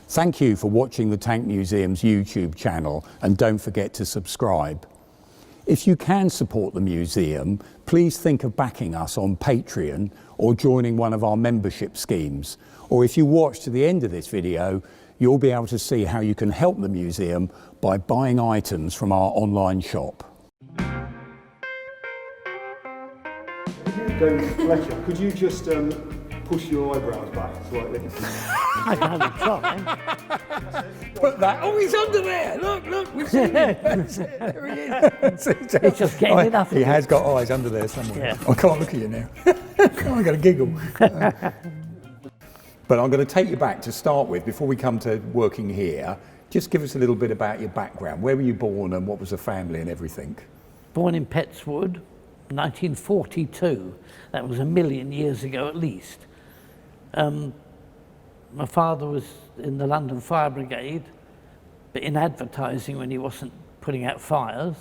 Thank you for watching the Tank Museum's YouTube channel, and don't forget to subscribe. If you can support the museum, please think of backing us on Patreon or joining one of our membership schemes. Or if you watch to the end of this video, you'll be able to see how you can help the museum by buying items from our online shop. David Fletcher, could you just push your eyebrows back slightly? I can have a try. Put that. Oh, he's under there. Look. We've seen him. There he is. It's just getting enough. He has got eyes under there somewhere. Yeah. I can't look at you now. I'm going to giggle. But I'm going to take you back to start with, before we come to working here. Just give us a little bit about your background. Where were you born and what was the family and everything? Born in Petswood, 1942. That was a million years ago at least. My father was in the London Fire Brigade, but in advertising when he wasn't putting out fires.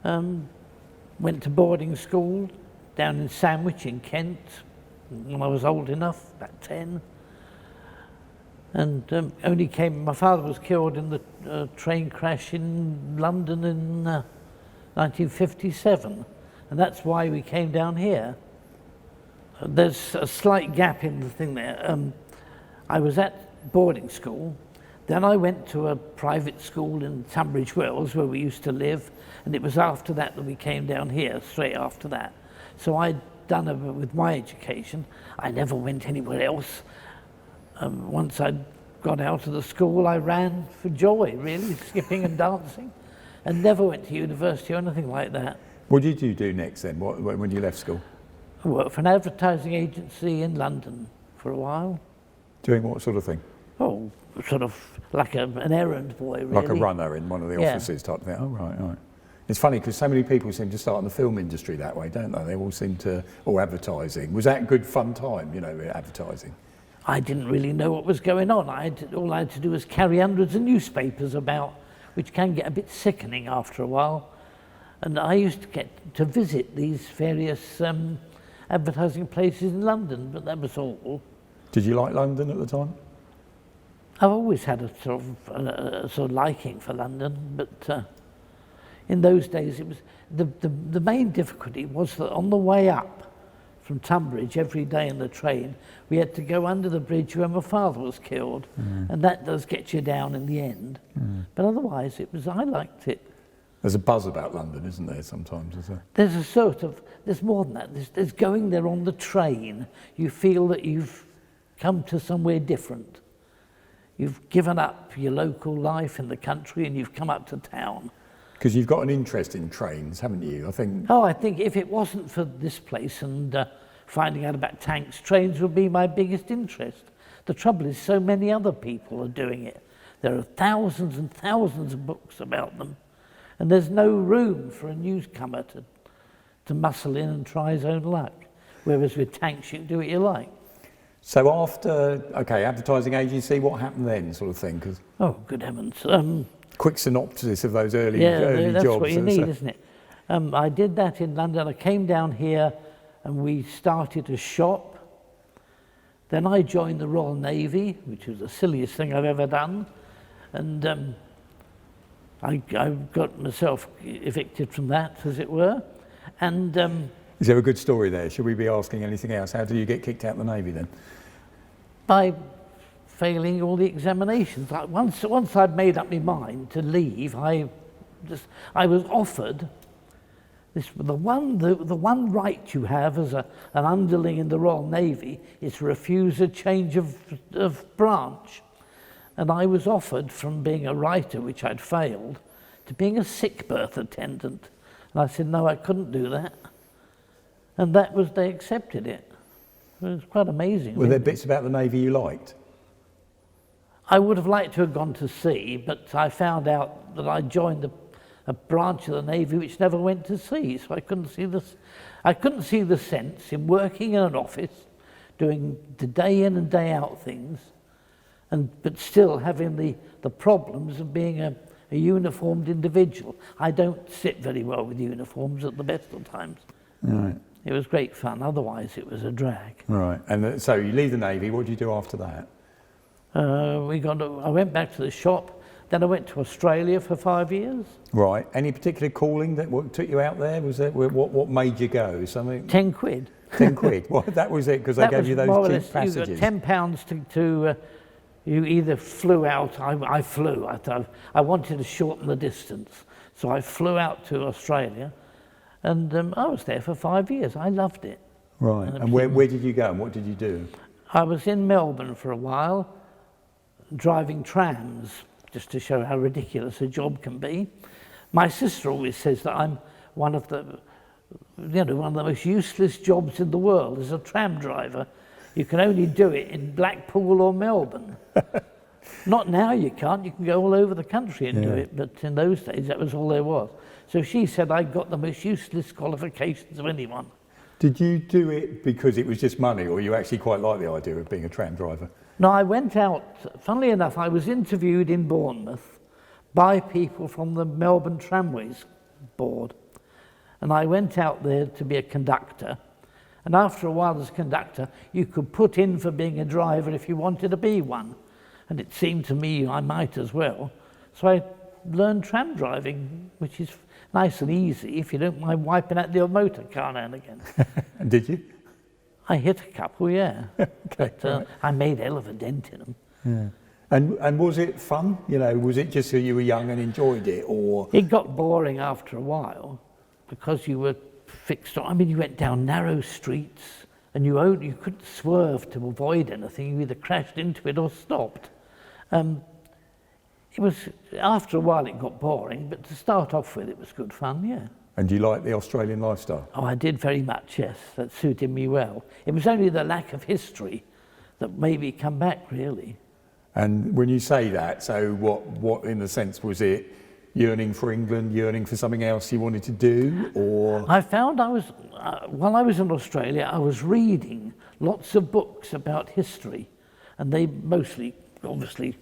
Went to boarding school down in Sandwich in Kent when I was old enough, about 10. And my father was killed in the train crash in London in 1957. And that's why we came down here. There's a slight gap in the thing there. I was at boarding school, then I went to a private school in Tunbridge Wells where we used to live, and it was after that that we came down here, straight after that. So I'd done it with my education. I never went anywhere else. Once I'd got out of the school, I ran for joy, really, skipping and dancing, and never went to university or anything like that. What did you do next then, when you left school? I worked for an advertising agency in London for a while. Doing what sort of thing? Oh, sort of like an errand boy, really. Like a runner in one of the offices type thing? Oh, right. It's funny because so many people seem to start in the film industry that way, don't they? They all seem to, or advertising. Was that a good fun time, advertising? I didn't really know what was going on. All I had to do was carry hundreds of newspapers about, which can get a bit sickening after a while. And I used to get to visit these various advertising places in London, but that was all. Did you like London at the time? I've always had a sort of liking for London, but in those days it was the main difficulty was that on the way up from Tunbridge every day in the train we had to go under the bridge where my father was killed, and that does get you down in the end. But otherwise I liked it. There's a buzz about London, isn't there, sometimes? Is there? There's more than that. There's going there on the train. You feel that you've come to somewhere different. You've given up your local life in the country and you've come up to town. Because you've got an interest in trains, haven't you? I think if it wasn't for this place and finding out about tanks, trains would be my biggest interest. The trouble is so many other people are doing it. There are thousands and thousands of books about them. And there's no room for a newcomer to muscle in and try his own luck. Whereas with tanks, you can do what you like. So after, advertising agency, what happened then, sort of thing? Oh, good heavens. Quick synopsis of those early that's jobs. What you need, isn't it? I did that in London. I came down here and we started a shop. Then I joined the Royal Navy, which was the silliest thing I've ever done. And I got myself evicted from that, as it were. And is there a good story there? Should we be asking anything else? How did you get kicked out of the Navy then? By failing all the examinations. Once I'd made up my mind to leave, I was offered the one right you have as an underling in the Royal Navy is to refuse a change of branch. And I was offered from being a writer, which I'd failed, to being a sick berth attendant. And I said, no, I couldn't do that. And they accepted it. It was quite amazing. Were there bits about the Navy you liked? I would have liked to have gone to sea, but I found out that I joined a branch of the Navy which never went to sea, so I couldn't see this. I couldn't see the sense in working in an office, doing the day in and day out things, but still having the problems of being a uniformed individual. I don't sit very well with uniforms at the best of times. Right. It was great fun, otherwise it was a drag. Right, and so you leave the Navy, what do you do after that? I went back to the shop, then I went to Australia for 5 years. Right. Any particular calling that took you out there? Was there what made you go? Something? 10 quid. 10 quid. Well, that was it because they gave you those cheap passages. You got £10 to you either flew out. I flew. I wanted to shorten the distance, so I flew out to Australia, and I was there for 5 years. I loved it. Right. And where did you go and what did you do? I was in Melbourne for a while, driving trams, just to show how ridiculous a job can be. My sister always says that I'm one of the most useless jobs in the world as a tram driver. You can only do it in Blackpool or Melbourne. Not now you can't, you can go all over the country and do it, but in those days that was all there was. So she said I got the most useless qualifications of anyone. Did you do it because it was just money or you actually quite like the idea of being a tram driver? No, I went out, funnily enough, I was interviewed in Bournemouth by people from the Melbourne Tramways Board. And I went out there to be a conductor. And after a while as a conductor, you could put in for being a driver if you wanted to be one. And it seemed to me I might as well. So I learned tram driving, which is nice and easy if you don't mind wiping out the old motor car now and again. And did you? I hit a couple, yeah. Okay, But right. I made a hell of a dent in them. Yeah. And was it fun? You know, was it just that you were young and enjoyed it, or? It got boring after a while because you were fixed on. I mean, you went down narrow streets and you couldn't swerve to avoid anything. You either crashed into it or stopped. It was, after a while it got boring, but to start off with it was good fun, yeah. And do you like the Australian lifestyle? Oh, I did very much, yes. That suited me well. It was only the lack of history that made me come back, really. And when you say that, so what in a sense was it yearning for England, yearning for something else you wanted to do, or? I found while I was in Australia, I was reading lots of books about history, and they mostly, obviously,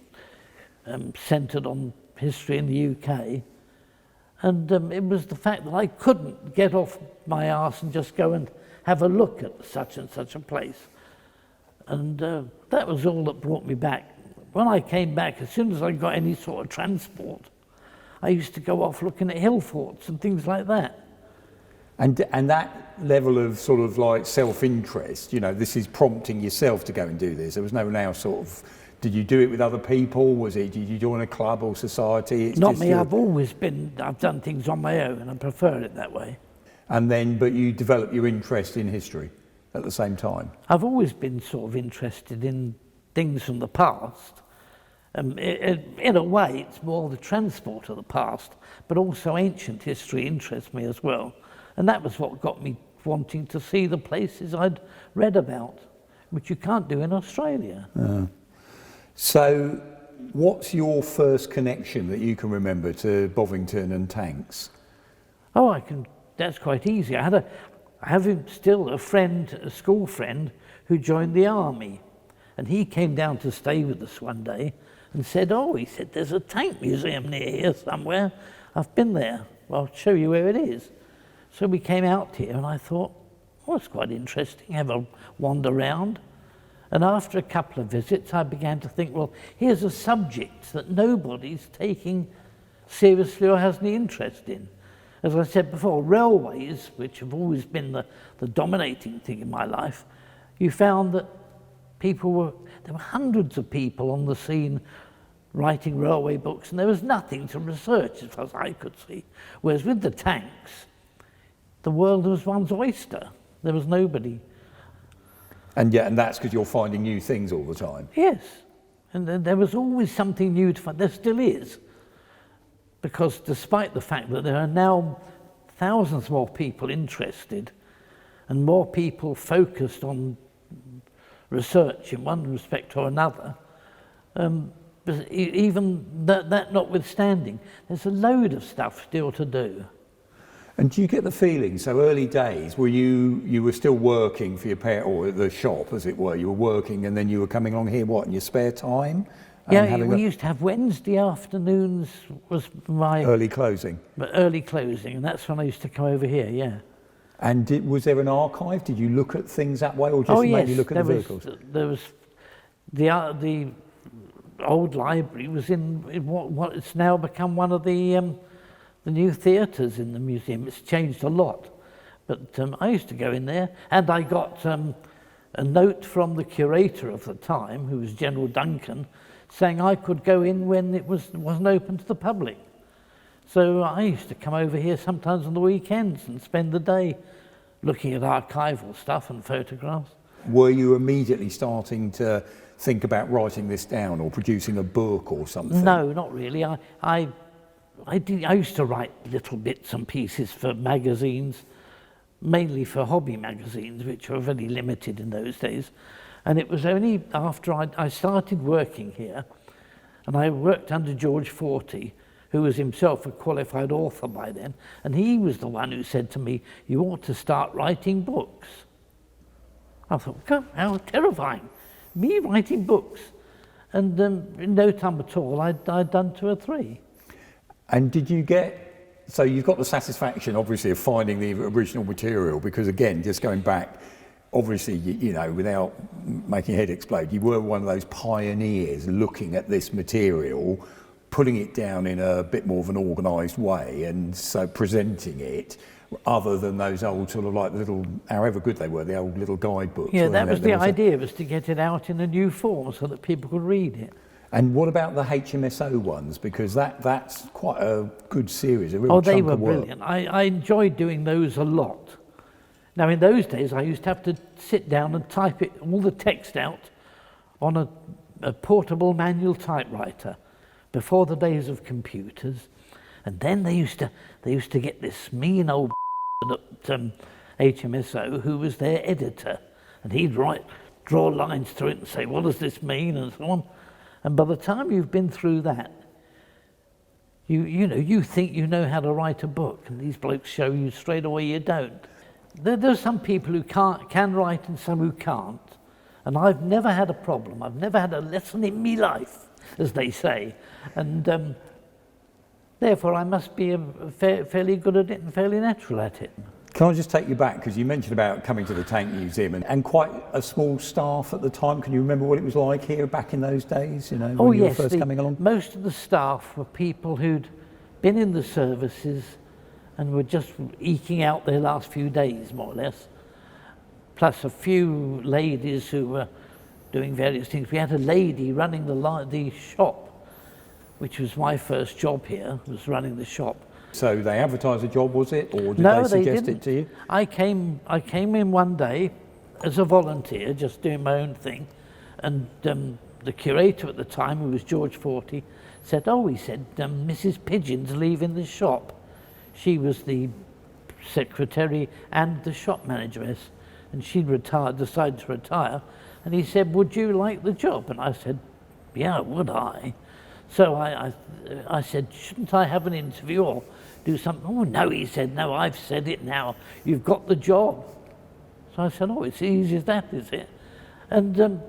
centred on history in the UK. And it was the fact that I couldn't get off my arse and just go and have a look at such and such a place. And that was all that brought me back. When I came back, as soon as I got any sort of transport, I used to go off looking at hill forts and things like that. And that level of sort of like self-interest, you know, this is prompting yourself to go and do this. There was no now sort of, did you do it with other people? Did you join a club or society? Not me, I've done things on my own and I prefer it that way. And then, but you develop your interest in history at the same time? I've always been sort of interested in things from the past. In a way, it's more the transport of the past, but also ancient history interests me as well. And that was what got me wanting to see the places I'd read about, which you can't do in Australia. So what's your first connection that you can remember to Bovington and tanks? Oh, that's quite easy. I have still a friend, a school friend, who joined the army. And he came down to stay with us one day and said, he said, there's a tank museum near here somewhere. I've been there. Well, I'll show you where it is. So we came out here and I thought, it's quite interesting, have a wander around. And after a couple of visits, I began to think, well, here's a subject that nobody's taking seriously or has any interest in. As I said before, railways, which have always been the dominating thing in my life, you found that there were hundreds of people on the scene writing railway books, and there was nothing to research as far as I could see. Whereas with the tanks, the world was one's oyster. There was nobody. And that's because you're finding new things all the time. Yes, and there was always something new to find. There still is, because despite the fact that there are now thousands more people interested and more people focused on research in one respect or another, but even that notwithstanding, there's a load of stuff still to do. And do you get the feeling, so early days, were you were still working for your parents, or the shop as it were, you were working and then you were coming along here, in your spare time? Yeah, we used to have Wednesday afternoons was my... Early closing? Early closing, and that's when I used to come over here, yeah. And was there an archive? Did you look at things that way, or just maybe look at the vehicles? There was the old library was in what it's now become one of the new theatres in the museum. It's changed a lot. But I used to go in there, and I got a note from the curator of the time, who was General Duncan, saying I could go in when it wasn't open to the public. So I used to come over here sometimes on the weekends and spend the day looking at archival stuff and photographs. Were you immediately starting to think about writing this down or producing a book or something? No, not really. I used to write little bits and pieces for magazines, mainly for hobby magazines, which were very limited in those days. And it was only after I started working here, and I worked under George Forty, who was himself a qualified author by then, and he was the one who said to me, you ought to start writing books. I thought, God, how terrifying, me writing books. And in no time at all, I'd done 2 or 3. And did you get, so you've got the satisfaction, obviously, of finding the original material, because again, just going back, obviously, you know, without making your head explode, you were one of those pioneers looking at this material, putting it down in a bit more of an organised way, and so presenting it, other than those old sort of like little, however good they were, the old little guidebooks. Yeah, that was the idea, was to get it out in a new form so that people could read it. And what about the HMSO ones? Because that's quite a good series, a real Oh, chunk they were of work. brilliant. I enjoyed doing those a lot. Now, in those days, I used to have to sit down and type it, all the text out on a portable manual typewriter before the days of computers. And then they used to get this mean old at HMSO who was their editor, and he'd draw lines through it and say, what does this mean, and so on. And by the time you've been through that, you think you know how to write a book, and these blokes show you straight away you don't. There's some people who can write and some who can't, and I've never had a problem. I've never had a lesson in me life, as they say, and therefore I must be fairly good at it and fairly natural at it. Can I just take you back, because you mentioned about coming to the Tank Museum and quite a small staff at the time. Can you remember what it was like here back in those days, you know, when you were first coming along? Most of the staff were people who'd been in the services and were just eking out their last few days, more or less, plus a few ladies who were doing various things. We had a lady running the shop, which was my first job here, was running the shop. So they advertised a job, was it, or did No, they suggest it to you? I came in one day as a volunteer, just doing my own thing, and the curator at the time, who was George Forty, said, he said, Mrs. Pigeon's leaving the shop. She was the secretary and the shop manageress, and she'd decided to retire, and he said, would you like the job? And I said, yeah, would I? So I said, shouldn't I have an interview or do something? Oh, no, he said, no, I've said it now. You've got the job. So I said, it's easy as that, is it? And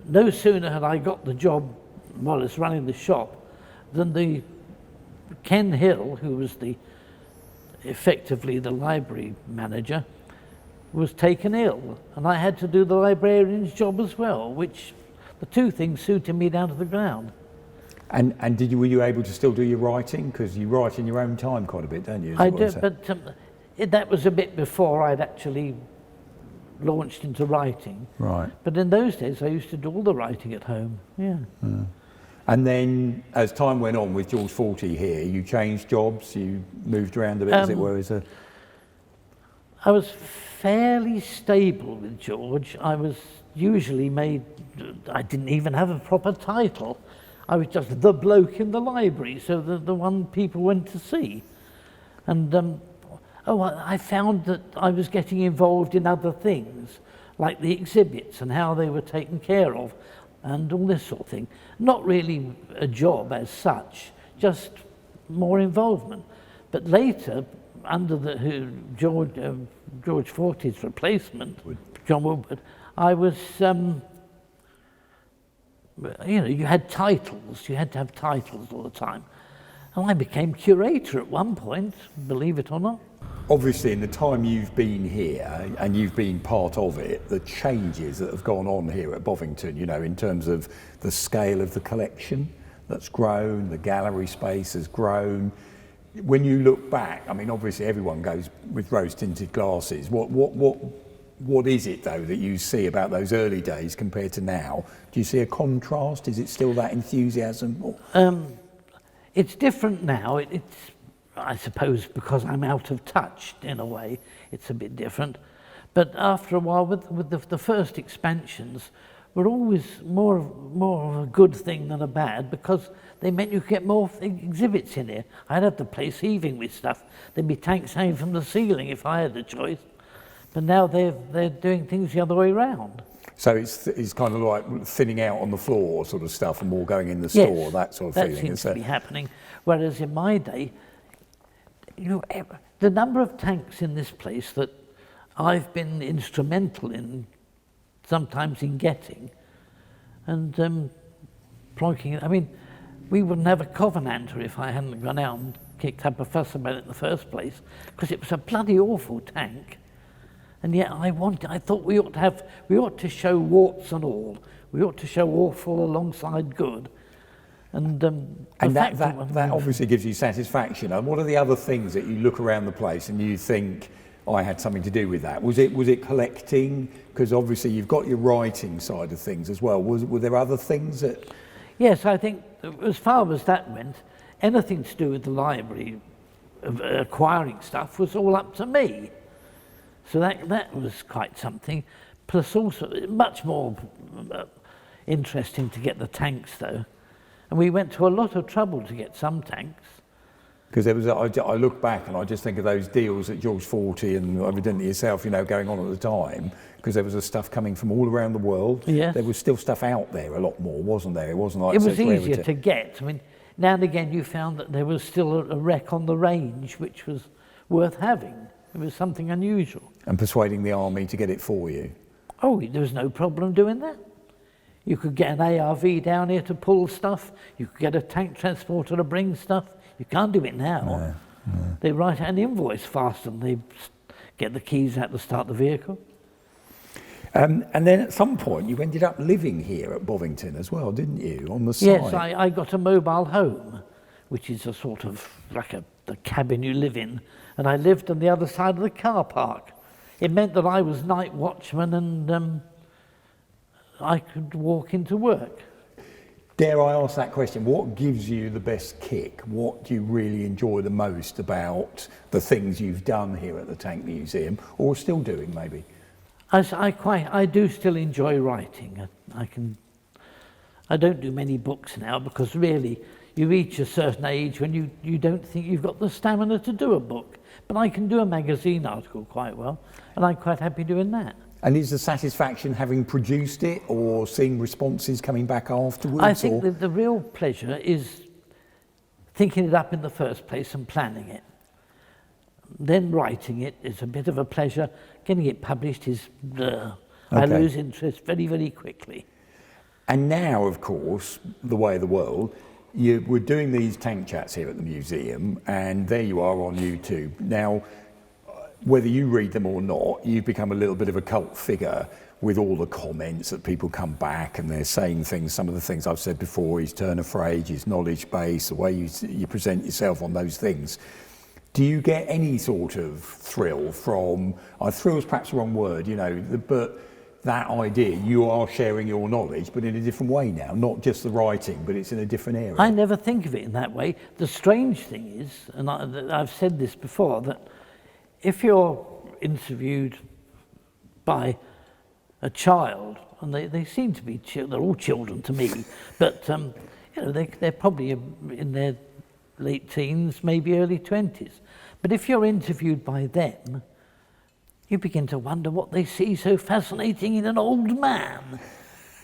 no sooner had I got the job while I was running the shop than the Ken Hill, who was effectively the library manager, was taken ill. And I had to do the librarian's job as well, which the two things suited me down to the ground. And were you able to still do your writing? Because you write in your own time quite a bit, don't you? I do, but that was a bit before I'd actually launched into writing. Right. But in those days, I used to do all the writing at home, yeah. And then, as time went on with George Forty here, you changed jobs, you moved around a bit, as it were, I was fairly stable with George. I was usually I didn't even have a proper title. I was just the bloke in the library, so the one people went to see. And I found that I was getting involved in other things, like the exhibits and how they were taken care of, and all this sort of thing. Not really a job as such, just more involvement. But later, under George Forty's replacement, John Woodward, I was, you had titles, you had to have titles all the time. And I became curator at one point, believe it or not. obviously in the time you've been here and you've been part of it, the changes that have gone on here at Bovington, you know, in terms of the scale of the collection that's grown, the gallery space has grown. When you look back, I mean, obviously everyone goes with rose-tinted glasses. What is it though that you see about those early days compared to now? Do you see a contrast? Is it still that enthusiasm? It's different now. It's, I suppose, because I'm out of touch in a way. It's a bit different. But after a while, with the first expansions, were always more of a good thing than a bad, because they meant you could get more exhibits in here. I'd have the place heaving with stuff. There'd be tanks hanging from the ceiling if I had the choice. But now they're doing things the other way around. So it's kind of like thinning out on the floor sort of stuff and more going in the store, yes, that sort of that feeling. Seems to be happening. Whereas in my day, you know, the number of tanks in this place that I've been instrumental in, sometimes in getting, and plonking it. I mean, we wouldn't have a Covenanter if I hadn't gone out and kicked up a fuss about it in the first place, because it was a bloody awful tank. And yet I thought we ought to show warts and all. We ought to show awful alongside good. And that obviously gives you satisfaction. And what are the other things that you look around the place and you think, oh, I had something to do with that? Was it collecting? Because obviously you've got your writing side of things as well. Were there other things that? Yes, I think as far as that went, anything to do with the library, acquiring stuff, was all up to me. So that was quite something. Plus also much more interesting to get the tanks though. And we went to a lot of trouble to get some tanks. Because there was, I look back and I just think of those deals that George Forty and evidently yourself, you know, going on at the time, because there was the stuff coming from all around the world. Yes. There was still stuff out there a lot more, wasn't there? It wasn't like it was easier to get. I mean, now and again you found that there was still a wreck on the range which was worth having. It was something unusual. And persuading the army to get it for you? Oh, there was no problem doing that. You could get an ARV down here to pull stuff. You could get a tank transporter to bring stuff. You can't do it now. No. They write out an invoice faster than they get the keys out to start the vehicle. And then at some point you ended up living here at Bovington as well, didn't you, on the side? Yes, I got a mobile home, which is a sort of like the cabin you live in. And I lived on the other side of the car park. It meant that I was night watchman and I could walk into work. Dare I ask that question? What gives you the best kick? What do you really enjoy the most about the things you've done here at the Tank Museum, or still doing maybe? I do still enjoy writing. I don't do many books now because really you reach a certain age when you don't think you've got the stamina to do a book. But I can do a magazine article quite well, and I'm quite happy doing that. And is the satisfaction having produced it or seeing responses coming back afterwards? I think that the real pleasure is thinking it up in the first place and planning it. Then writing it is a bit of a pleasure. Getting it published is, I lose interest very, very quickly. And now, of course, the way of the world, we're doing these tank chats here at the museum, and there you are on YouTube. Now, whether you read them or not, you've become a little bit of a cult figure with all the comments that people come back and they're saying things, some of the things I've said before, his turn of phrase, his knowledge base, the way you present yourself on those things. Do you get any sort of thrill from, thrill's perhaps the wrong word, you know, but that idea, you are sharing your knowledge, but in a different way now, not just the writing, but it's in a different area. I never think of it in that way. The strange thing is, and I've said this before, that if you're interviewed by a child, and they seem to be, they're all children to me, but you know, they're probably in their late teens, maybe early 20s. But if you're interviewed by them, you begin to wonder what they see so fascinating in an old man.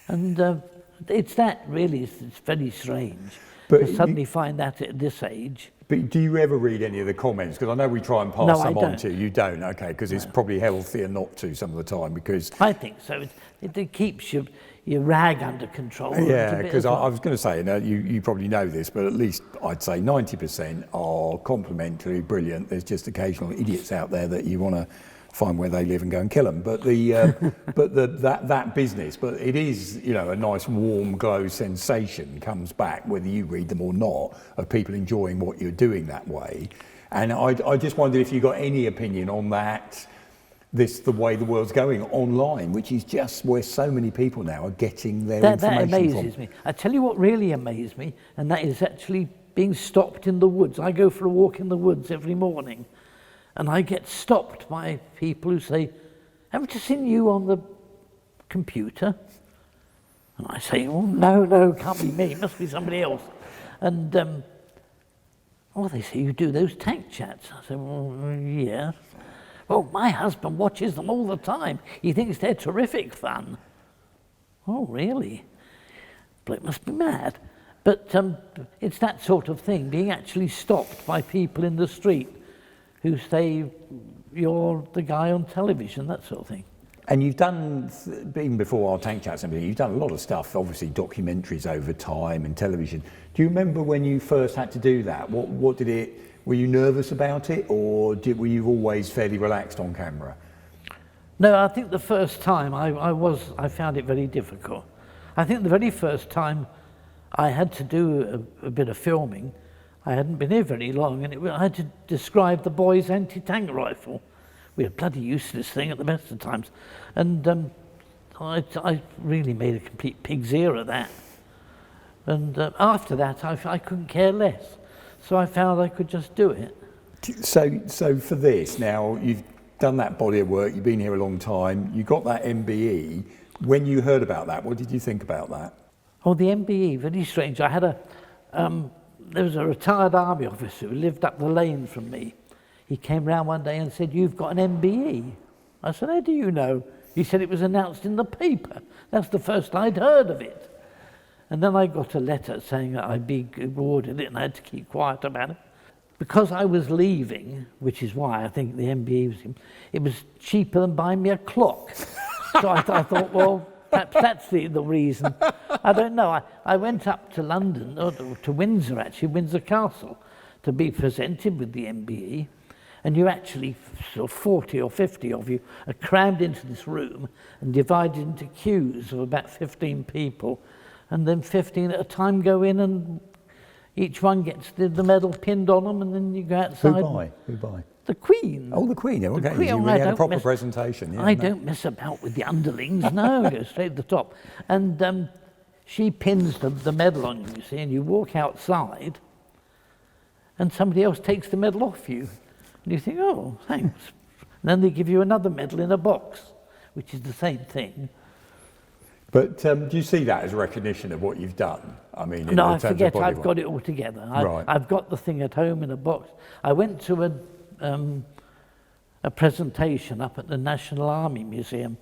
And it's that really, it's very strange. But to suddenly find that at this age. But do you ever read any of the comments? Because I know we try and pass some on to you. You don't, okay, because it's probably healthier not to some of the time, because... I think so. It keeps you... your rag under control. Yeah, because I was going to say, you probably know this, but at least I'd say 90% are complimentary, brilliant. There's just occasional idiots out there that you want to find where they live and go and kill them. But that business, but it is, a nice warm glow sensation comes back, whether you read them or not, of people enjoying what you're doing that way. And I just wondered if you got any opinion on that. The way the world's going online, which is just where so many people now are getting their information That amazes me. I tell you what really amazed me, and that is actually being stopped in the woods. I go for a walk in the woods every morning, and I get stopped by people who say, haven't you seen you on the computer? And I say, oh, no, can't be me, it must be somebody else. And, they say, you do those tank chats. I say, well, yeah. Oh, my husband watches them all the time. He thinks they're terrific fun. Oh, really? Bloke must be mad. But it's that sort of thing, being actually stopped by people in the street who say, you're the guy on television, that sort of thing. And you've done, even before our tank chats, you've done a lot of stuff, obviously documentaries over time and television. Do you remember when you first had to do that? What did it... Were you nervous about it, or were you always fairly relaxed on camera? No, I think the first time I found it very difficult. I think the very first time I had to do a bit of filming, I hadn't been here very long, and I had to describe the boys' anti-tank rifle. We had bloody useless thing at the best of times, and I really made a complete pig's ear of that. And after that, I couldn't care less. So I found I could just do it. So for this, now you've done that body of work, you've been here a long time, you got that MBE. When you heard about that, what did you think about that? Oh, the MBE, very strange. I had there was a retired army officer who lived up the lane from me. He came round one day and said, you've got an MBE. I said, how do you know? He said it was announced in the paper. That's the first I'd heard of it. And then I got a letter saying that I'd be awarded it and I had to keep quiet about it. Because I was leaving, which is why I think the MBE it was cheaper than buying me a clock. So I thought, well, perhaps that's the reason. I don't know. I went up to London, or to Windsor actually, Windsor Castle, to be presented with the MBE. And you actually, sort of 40 or 50 of you, are crammed into this room and divided into queues of about 15 people. And then 15 at a time go in, and each one gets the medal pinned on them, and then you go outside. Who by? The Queen. Oh, the Queen, okay. The Queen. You really had a proper presentation. Yeah, I don't mess about with the underlings, no, go straight to the top. And she pins the medal on you see, and you walk outside, and somebody else takes the medal off you. And you think, oh, thanks. And then they give you another medal in a box, which is the same thing. But do you see that as a recognition of what you've done? I mean, no, I forget. I've got it all together. Right. I've got the thing at home in a box. I went to a presentation up at the National Army Museum,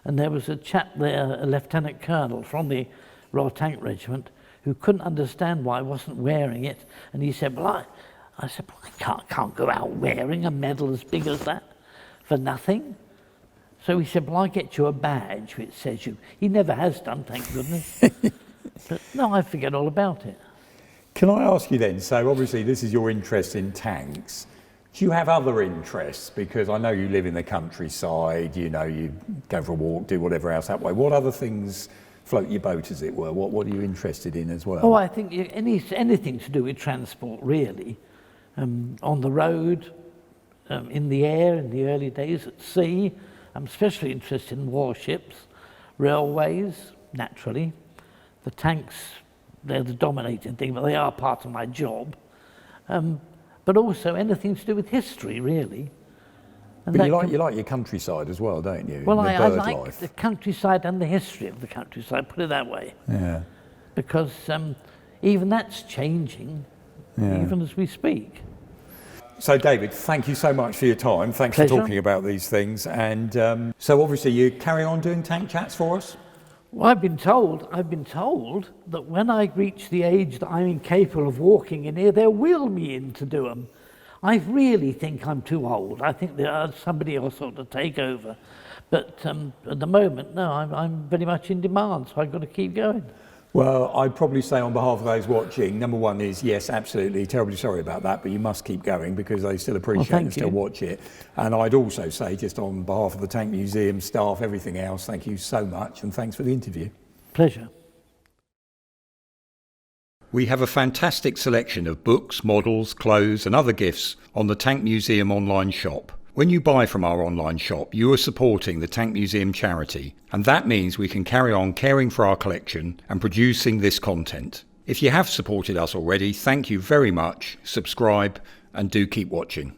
and there was a chap there, a lieutenant colonel from the Royal Tank Regiment, who couldn't understand why I wasn't wearing it. And he said, well, I said, well, I can't go out wearing a medal as big as that for nothing. So he said, well, I'll get you a badge which says you. He never has done, thank goodness. But no, I forget all about it. Can I ask you then, so obviously this is your interest in tanks. Do you have other interests? Because I know you live in the countryside, you go for a walk, do whatever else that way. What other things float your boat, as it were? What are you interested in as well? Oh, I think anything to do with transport, really. On the road, in the air, in the early days, at sea. I'm especially interested in warships, railways, naturally. The tanks, they're the dominating thing, but they are part of my job. But also anything to do with history, really. And but you like your countryside as well, don't you? Well, I like the countryside and the history of the countryside, put it that way. Yeah. Because even that's changing, even as we speak. So, David, thank you so much for your time. Thanks Pleasure. for talking about these things. And so, obviously, you carry on doing tank chats for us? Well, I've been told that when I reach the age that I'm incapable of walking in here, they'll wheel me in to do them. I really think I'm too old. I think somebody else ought to take over. But at the moment, no, I'm very much in demand, so I've got to keep going. Well, I'd probably say on behalf of those watching, number one is, yes, absolutely, terribly sorry about that, but you must keep going because they still appreciate and still watch it. And I'd also say, just on behalf of the Tank Museum staff, everything else, thank you so much and thanks for the interview. Pleasure. We have a fantastic selection of books, models, clothes and other gifts on the Tank Museum online shop. When you buy from our online shop, you are supporting the Tank Museum charity, and that means we can carry on caring for our collection and producing this content. If you have supported us already, thank you very much, subscribe and do keep watching.